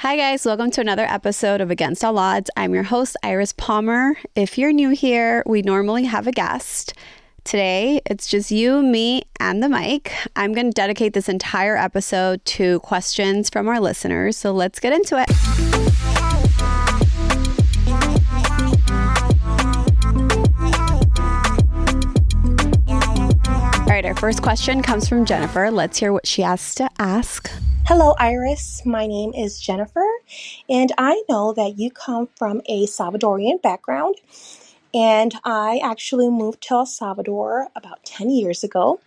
Hi guys, welcome to another episode of Against All Odds. I'm your host, Yris Palmer. If you're new here, we normally have a guest. Today, it's just you, me, and the mic. I'm going to dedicate this entire episode to questions from our listeners, so let's get into it. All right, our first question comes from Jennifer. Let's hear what she has to ask. Hello, Iris. My name is Jennifer, and I know that you come from a Salvadorian background, and I actually moved to El Salvador about 10 years ago,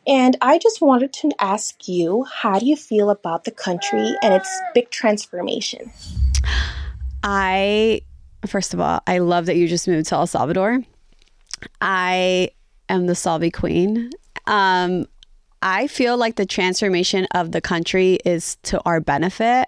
and I just wanted to ask you, how do you feel about the country and its big transformation? First of all, I love that you just moved to El Salvador. I am the Salvi queen. I feel like the transformation of the country is to our benefit,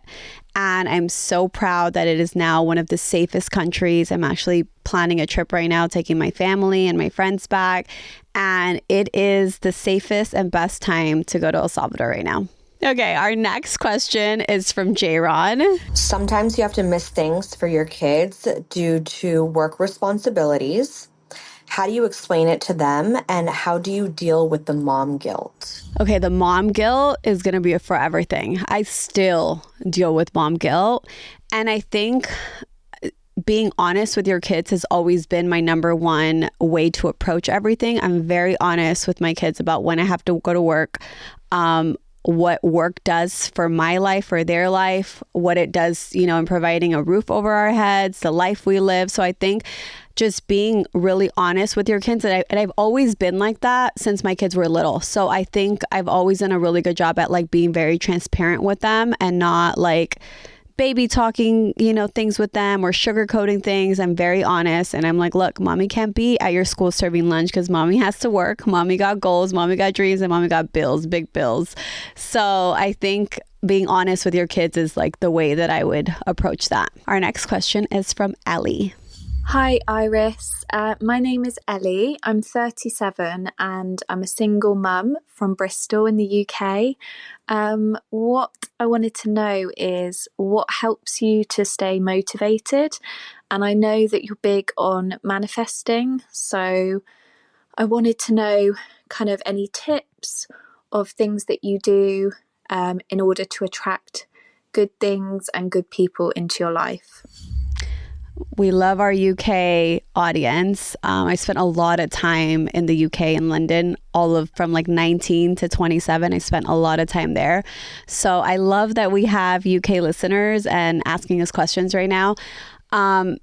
and I'm so proud that it is now one of the safest countries. I'm actually planning a trip right now, taking my family and my friends back, and it is the safest and best time to go to El Salvador right now. Okay, our next question is from J-Ron. Sometimes you have to miss things for your kids due to work responsibilities. How do you explain it to them, and how do you deal with the mom guilt? Okay, the mom guilt is going to be a forever thing. I still deal with mom guilt. And I think being honest with your kids has always been my number one way to approach everything. I'm very honest with my kids about when I have to go to work, what work does for my life, for their life, what it does, in providing a roof over our heads, the life we live. So I think just being really honest with your kids, and I've always been like that since my kids were little. So I think I've always done a really good job at being very transparent with them and not baby talking, things with them or sugarcoating things. I'm very honest, and I'm like, look, mommy can't be at your school serving lunch because mommy has to work. Mommy got goals, mommy got dreams, and mommy got bills, big bills. So I think being honest with your kids is the way that I would approach that. Our next question is from Ellie. Hi, Iris. My name is Ellie. I'm 37 and I'm a single mum from Bristol in the UK. What I wanted to know is what helps you to stay motivated. And I know that you're big on manifesting. So I wanted to know kind of any tips of things that you do in order to attract good things and good people into your life. We love our UK audience. I spent a lot of time in the UK in London, from 19 to 27. I spent a lot of time there. So I love that we have UK listeners and asking us questions right now. I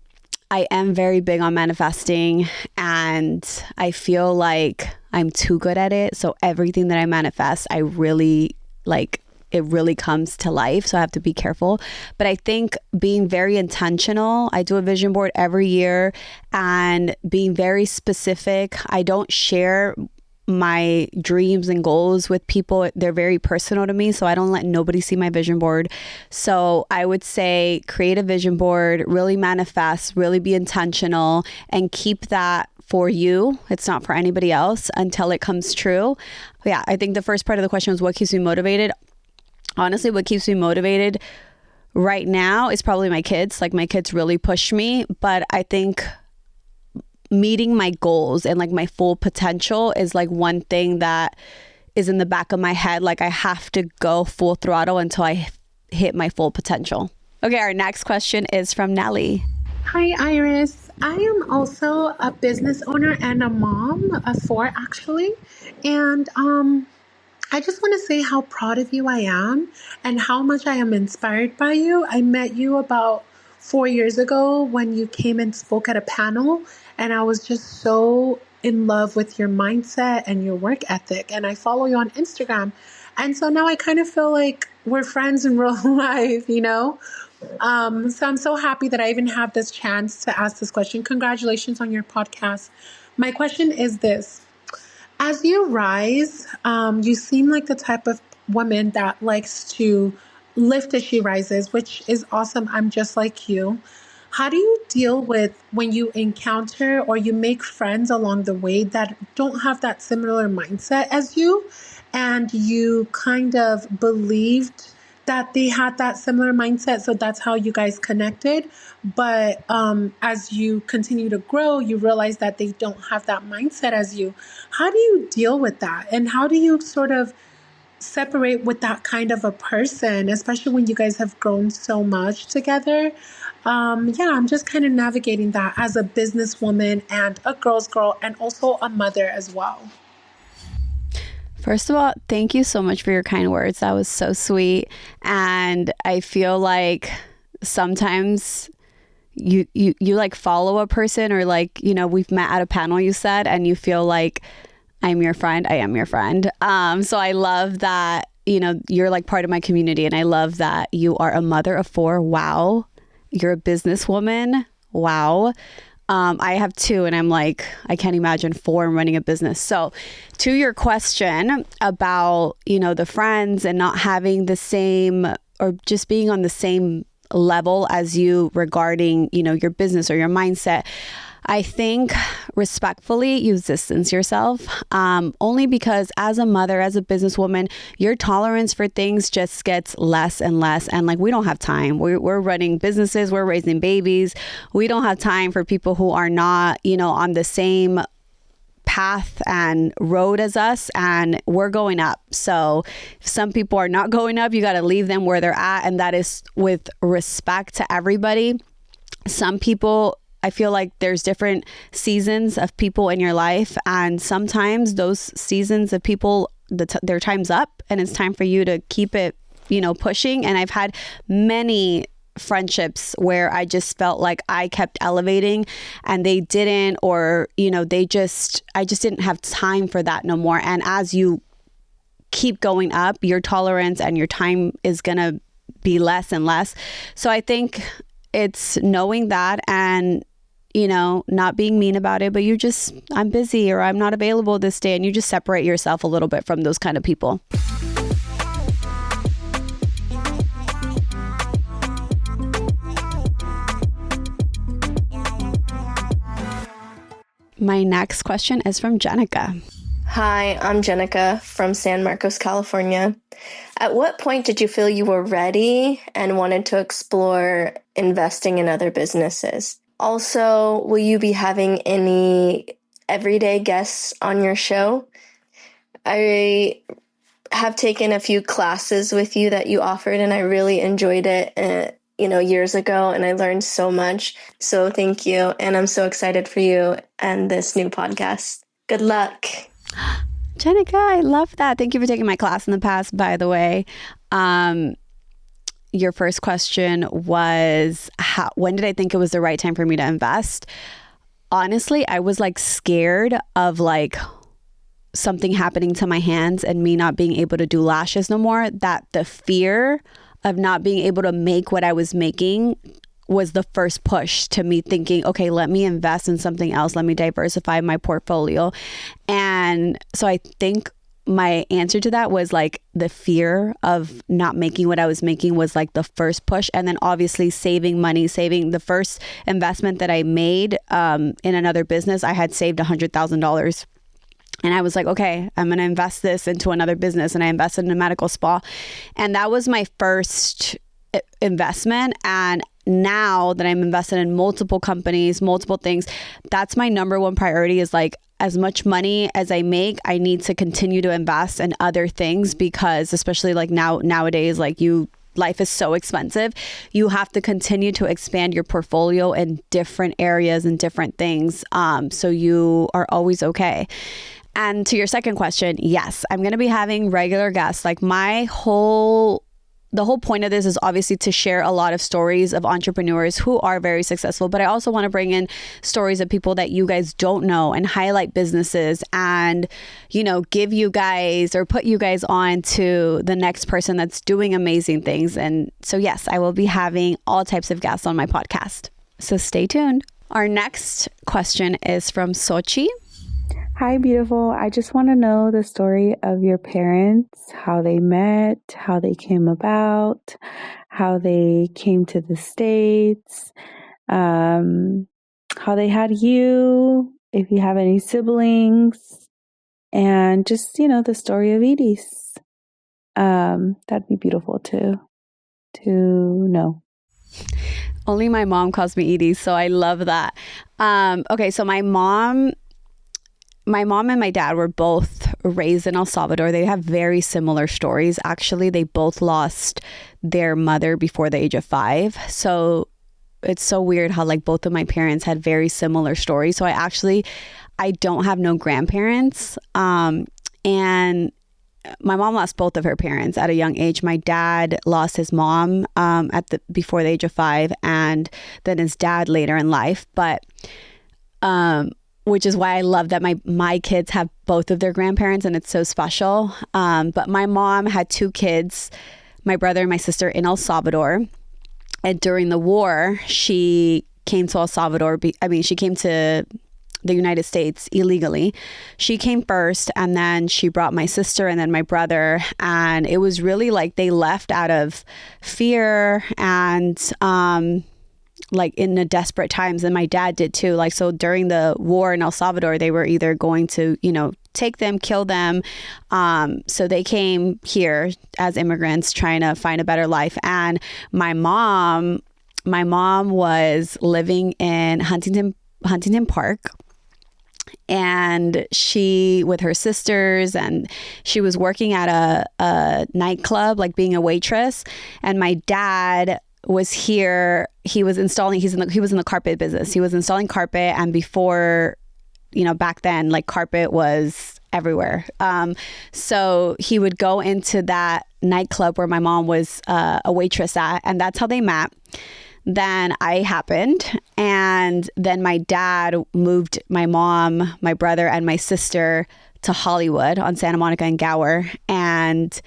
am very big on manifesting, and I feel like I'm too good at it. So everything that I manifest, I really it really comes to life. So I have to be careful. But I think being very intentional, I do a vision board every year, and being very specific. I don't share my dreams and goals with people. They're very personal to me. So I don't let nobody see my vision board. So I would say create a vision board, really manifest, really be intentional, and keep that for you. It's not for anybody else until it comes true. Yeah, I think the first part of the question was what keeps me motivated. Honestly, what keeps me motivated right now is probably my kids. My kids really push me, but I think meeting my goals and my full potential is one thing that is in the back of my head. I have to go full throttle until I hit my full potential. Okay, our next question is from Nellie. Hi, Iris. I am also a business owner and a mom of 4 actually. And I just want to say how proud of you I am and how much I am inspired by you. I met you about 4 years ago when you came and spoke at a panel, and I was just so in love with your mindset and your work ethic. And I follow you on Instagram. And so now I kind of feel like we're friends in real life, So I'm so happy that I even have this chance to ask this question. Congratulations on your podcast. My question is this. As you rise, you seem like the type of woman that likes to lift as she rises, which is awesome. I'm just like you. How do you deal with when you encounter or you make friends along the way that don't have that similar mindset as you, and you kind of believed that they had that similar mindset. So that's how you guys connected. But as you continue to grow, you realize that they don't have that mindset as you. How do you deal with that? And how do you sort of separate with that kind of a person, especially when you guys have grown so much together? I'm just kind of navigating that as a businesswoman and a girl's girl and also a mother as well. First of all, thank you so much for your kind words. That was so sweet. And I feel like sometimes you like follow a person, or like, we've met at a panel, you said, and you feel like I'm your friend. I am your friend. So I love that, you're like part of my community, and I love that you are a mother of 4. Wow. You're a businesswoman. Wow. I have 2, and I'm like, I can't imagine 4 and running a business. So to your question about, the friends and not having the same, or just being on the same level as you regarding, your business or your mindset, I think respectfully you distance yourself, only because as a mother, as a businesswoman, your tolerance for things just gets less and less. And like, we don't have time. We're running businesses. We're raising babies. We don't have time for people who are not, on the same path and road as us, and we're going up. So if some people are not going up, you got to leave them where they're at. And that is with respect to everybody. Some people, I feel like there's different seasons of people in your life, and sometimes those seasons of people, their time's up, and it's time for you to keep it, pushing. And I've had many friendships where I just felt like I kept elevating and they didn't, or, I just didn't have time for that no more. And as you keep going up, your tolerance and your time is going to be less and less. So I think it's knowing that, and not being mean about it, but I'm busy, or I'm not available this day, and you just separate yourself a little bit from those kind of people. My next question is from Jenica. Hi, I'm Jenica from San Marcos, California. At what point did you feel you were ready and wanted to explore investing in other businesses? Also, will you be having any everyday guests on your show? I have taken a few classes with you that you offered, and I really enjoyed it, years ago, and I learned so much. So thank you, and I'm so excited for you and this new podcast. Good luck. Jenica, I love that. Thank you for taking my class in the past, by the way. Your first question was, when did I think it was the right time for me to invest? Honestly, I was like scared of like something happening to my hands and me not being able to do lashes no more. That the fear of not being able to make what I was making was the first push to me thinking, okay, let me invest in something else. Let me diversify my portfolio. And so I think my answer to that was like the fear of not making what I was making was like the first push. And then obviously saving money, saving the first investment that I made in another business, I had saved $100,000. And I was like, okay, I'm going to invest this into another business. And I invested in a medical spa. And that was my first investment. And now that I'm invested in multiple companies, multiple things, that's my number one priority, is like, as much money as I make, I need to continue to invest in other things, because especially like nowadays, like life is so expensive. You have to continue to expand your portfolio in different areas and different things. So you are always okay. And to your second question, yes, I'm going to be having regular guests. Like the whole point of this is obviously to share a lot of stories of entrepreneurs who are very successful, but I also want to bring in stories of people that you guys don't know and highlight businesses and, give you guys or put you guys on to the next person that's doing amazing things. And so, yes, I will be having all types of guests on my podcast. So stay tuned. Our next question is from Sochi. Hi, beautiful. I just want to know the story of your parents, how they met, how they came about, how they came to the States, how they had you, if you have any siblings, and just, the story of Yris. That'd be beautiful too. to know. Only my mom calls me Edie, so I love that. Okay, so my mom and my dad were both raised in El Salvador. They have very similar stories. Actually, they both lost their mother before the age of 5. So it's so weird how like both of my parents had very similar stories. So I don't have no grandparents. And my mom lost both of her parents at a young age. My dad lost his mom before the age of 5, and then his dad later in life. But which is why I love that my kids have both of their grandparents, and it's so special. But my mom had 2 kids, my brother and my sister, in El Salvador. And during the war, she came to El Salvador. She came to the United States illegally. She came first, and then she brought my sister and then my brother. And it was really like they left out of fear and like in the desperate times. And my dad did too. Like, so during the war in El Salvador, they were either going to, take them, kill them. So they came here as immigrants trying to find a better life. And my mom was living in Huntington Park. And she, with her sisters, and she was working at a nightclub, like being a waitress. And my dad was here. He was in the carpet business. He was installing carpet. And before, back then, like carpet was everywhere. So he would go into that nightclub where my mom was a waitress at, and that's how they met. Then I happened, and then my dad moved my mom, my brother, and my sister to Hollywood on Santa Monica and Gower, and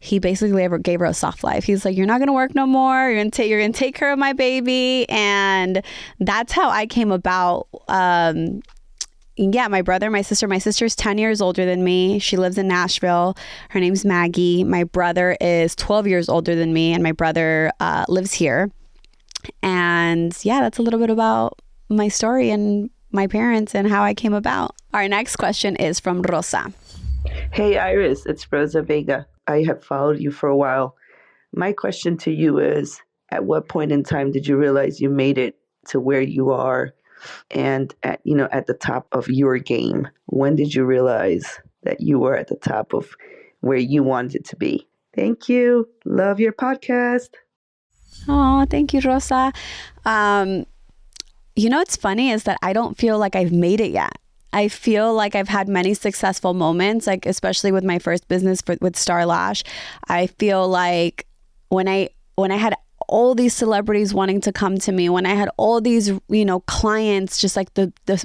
he basically gave her a soft life. He's like, "You're not gonna work no more. You're gonna take care of my baby," and that's how I came about. My brother, my sister's 10 years older than me. She lives in Nashville. Her name's Maggie. My brother is 12 years older than me, and my brother lives here. And yeah, that's a little bit about my story and my parents and how I came about. Our next question is from Rosa. Hey, Iris, it's Rosa Vega. I have followed you for a while. My question to you is, at what point in time did you realize you made it to where you are and at the top of your game? When did you realize that you were at the top of where you wanted to be? Thank you. Love your podcast. Oh, thank you, Rosa. What's funny is that I don't feel like I've made it yet. I feel like I've had many successful moments, like especially with my first business with Star Lash. I feel like when I had all these celebrities wanting to come to me, when I had all these, clients, just like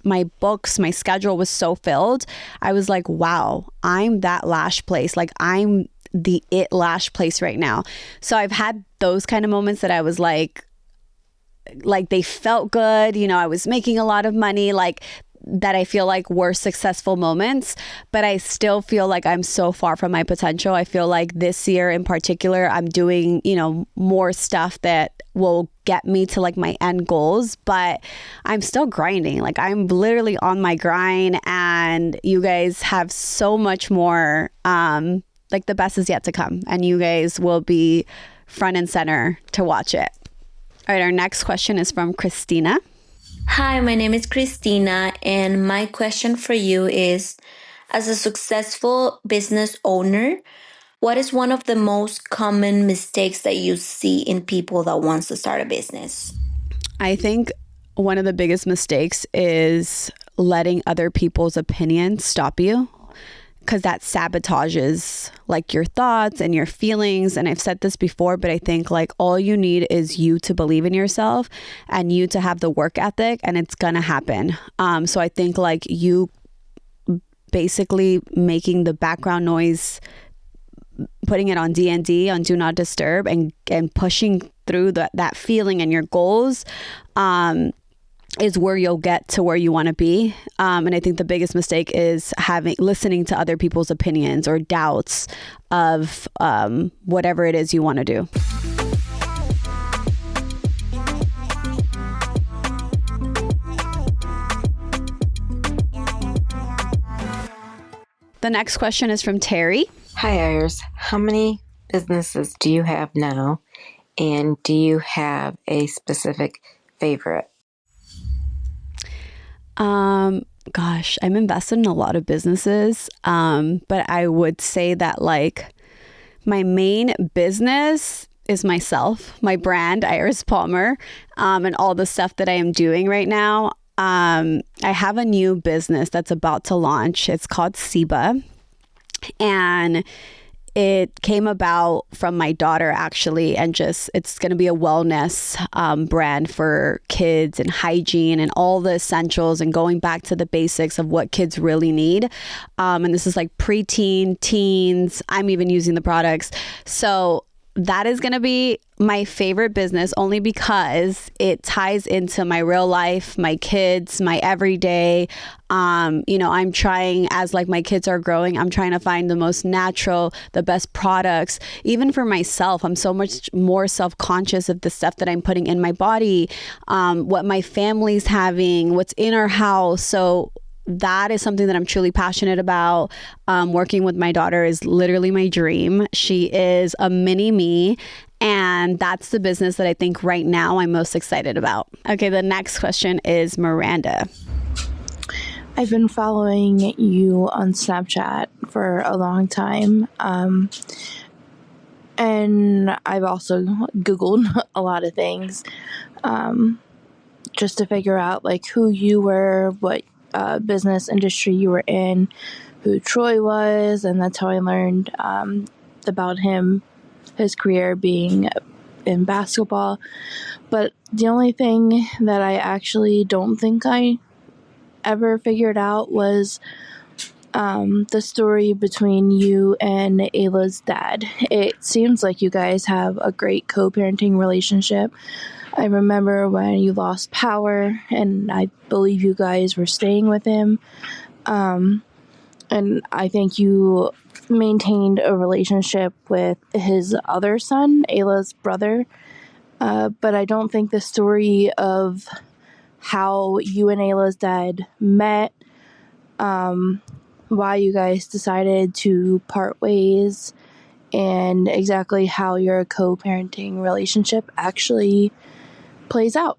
my books, my schedule was so filled. I was like, wow, I'm that lash place. Like I'm the it lash place right now. So I've had those kind of moments that I was like they felt good. I was making a lot of money, like that I feel like were successful moments, but I still feel like I'm so far from my potential. I feel like this year in particular, I'm doing, more stuff that will get me to like my end goals, but I'm still grinding. Like I'm literally on my grind, and you guys have so much more, like the best is yet to come, and you guys will be front and center to watch it. All right, our next question is from Christina. Hi, my name is Christina, and my question for you is, as a successful business owner, what is one of the most common mistakes that you see in people that wants to start a business? I think one of the biggest mistakes is letting other people's opinions stop you, because that sabotages like your thoughts and your feelings. And I've said this before, but I think like all you need is you to believe in yourself and you to have the work ethic, and it's gonna happen. So I think like you basically making the background noise, putting it on DND, on Do Not Disturb, and pushing through that feeling and your goals, is where you'll get to where you want to be. And I think the biggest mistake is listening to other people's opinions or doubts of whatever it is you want to do. The next question is from Terry. Hi, Iris. How many businesses do you have now? And do you have a specific favorite? Gosh, I'm invested in a lot of businesses. But I would say that like my main business is myself, my brand, Yris Palmer, and all the stuff that I am doing right now. I have a new business that's about to launch. It's called Siba. And it came about from my daughter, actually, and just it's going to be a wellness brand for kids and hygiene and all the essentials and going back to the basics of what kids really need. And this is like preteen, teens. I'm even using the products. So that is going to be my favorite business only because it ties into my real life, my kids, my everyday. I'm trying, as like my kids are growing, I'm trying to find the most natural, the best products. Even for myself, I'm so much more self-conscious of the stuff that I'm putting in my body, what my family's having, what's in our house. So that is something that I'm truly passionate about. Working with my daughter is literally my dream. She is a mini me. And that's the business that I think right now I'm most excited about. Okay, the next question is Miranda. I've been following you on Snapchat for a long time. And I've also Googled a lot of things just to figure out like who you were, what business industry you were in, who Troy was, and that's how I learned about him, his career being in basketball. But the only thing that I actually don't think I ever figured out was the story between you and Ayla's dad. It seems like you guys have a great co-parenting relationship. I remember when you lost power, and I believe you guys were staying with him. And I think you maintained a relationship with his other son, Ayla's brother. But I don't think the story of how you and Ayla's dad met, why you guys decided to part ways, and exactly how your co-parenting relationship actually plays out.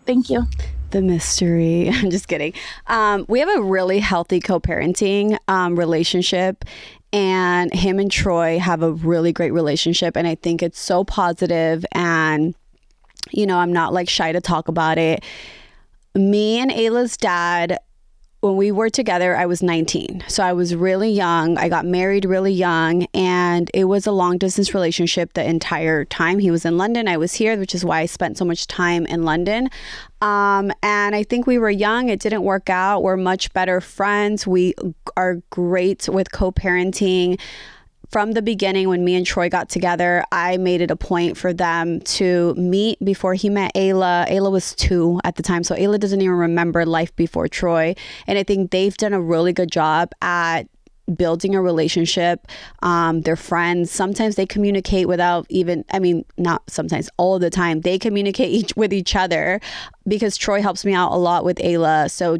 Thank you. The mystery. I'm just kidding. We have a really healthy co-parenting relationship, and him and Troy have a really great relationship. And I think it's so positive, and, I'm not like shy to talk about it. Me and Ayla's dad, when we were together, I was 19. So I was really young. I got married really young, and it was a long distance relationship the entire time. He was in London. I was here, which is why I spent so much time in London. And I think we were young. It didn't work out. We're much better friends. We are great with co-parenting. From the beginning, when me and Troy got together, I made it a point for them to meet before he met Ayla. Ayla was 2 at the time, so Ayla doesn't even remember life before Troy. And I think they've done a really good job at building a relationship. They're friends. Sometimes they communicate without even, not sometimes, all the time. They communicate with each other because Troy helps me out a lot with Ayla. So,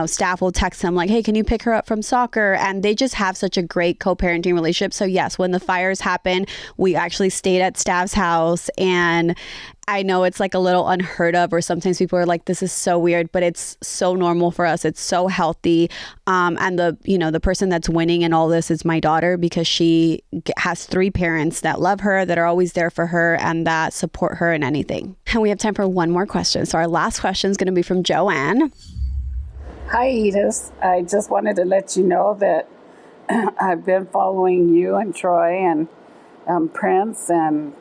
staff will text him like, hey, can you pick her up from soccer? And they just have such a great co-parenting relationship. So yes, when the fires happened, we actually stayed at staff's house, and I know it's like a little unheard of, or sometimes people are like, this is so weird, but it's so normal for us. It's so healthy. And the person that's winning in all this is my daughter, because she has 3 parents that love her, that are always there for her, and that support her in anything. And we have time for one more question. So our last question is going to be from Joanne. Hi, Yris. I just wanted to let you know that I've been following you and Troy and Prince and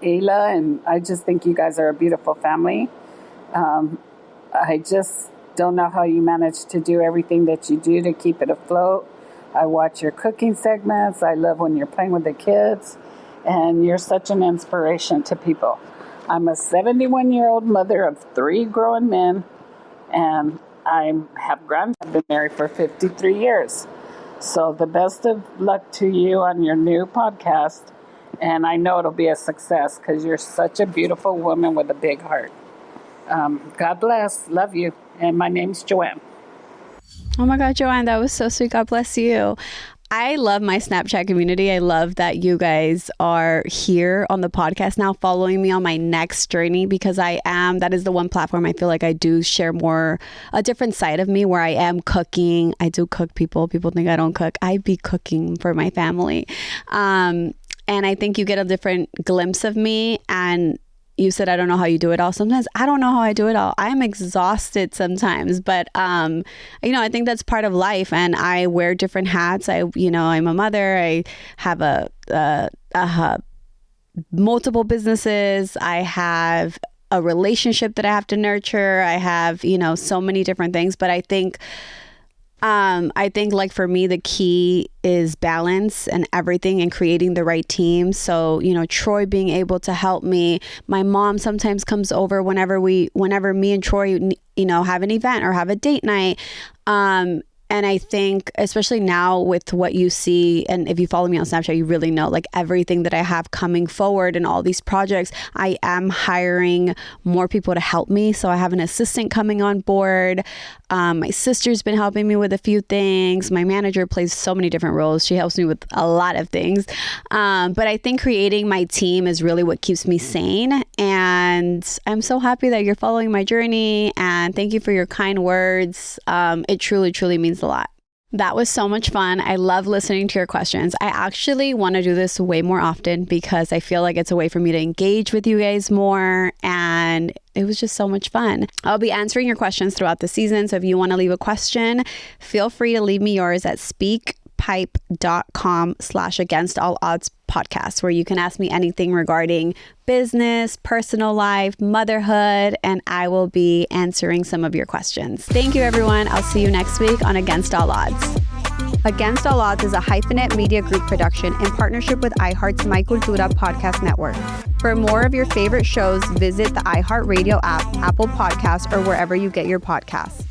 Ayla, and I just think you guys are a beautiful family. I just don't know how you manage to do everything that you do to keep it afloat. I watch your cooking segments. I love when you're playing with the kids, and you're such an inspiration to people. I'm a 71-year-old mother of 3 grown men, and I have I've been married for 53 years. So the best of luck to you on your new podcast. And I know it'll be a success because you're such a beautiful woman with a big heart. God bless. Love you. And my name's Joanne. Oh my God, Joanne, that was so sweet. God bless you. I love my Snapchat community. I love that you guys are here on the podcast now, following me on my next journey, because that is the one platform I feel like I do share more, a different side of me where I am cooking. I do cook, people. People think I don't cook. I be cooking for my family. And I think you get a different glimpse of me. And you said, I don't know how you do it all. Sometimes I don't know how I do it all. I am exhausted sometimes, but, I think that's part of life, and I wear different hats. I'm a mother. I have multiple businesses. I have a relationship that I have to nurture. I have, so many different things, but I think like for me, the key is balance and everything, and creating the right team. So, Troy being able to help me. My mom sometimes comes over whenever me and Troy, have an event or have a date night. And I think, especially now with what you see, and if you follow me on Snapchat, you really know, like, everything that I have coming forward and all these projects, I am hiring more people to help me. So I have an assistant coming on board. My sister's been helping me with a few things. My manager plays so many different roles. She helps me with a lot of things. But I think creating my team is really what keeps me sane. And I'm so happy that you're following my journey. And thank you for your kind words. It truly, truly means a lot. That was so much fun. I love listening to your questions. I actually want to do this way more often, because I feel like it's a way for me to engage with you guys more, and it was just so much fun. I'll be answering your questions throughout the season, so if you want to leave a question, feel free to leave me yours at speakpipe.com/against-all-odds podcast, where you can ask me anything regarding business, personal life, motherhood, and I will be answering some of your questions. Thank you, everyone. I'll see you next week on Against All Odds. Against All Odds is a Hyphenate Media Group production in partnership with iHeart's My Cultura Podcast Network. For more of your favorite shows, visit the iHeartRadio app, Apple Podcasts, or wherever you get your podcasts.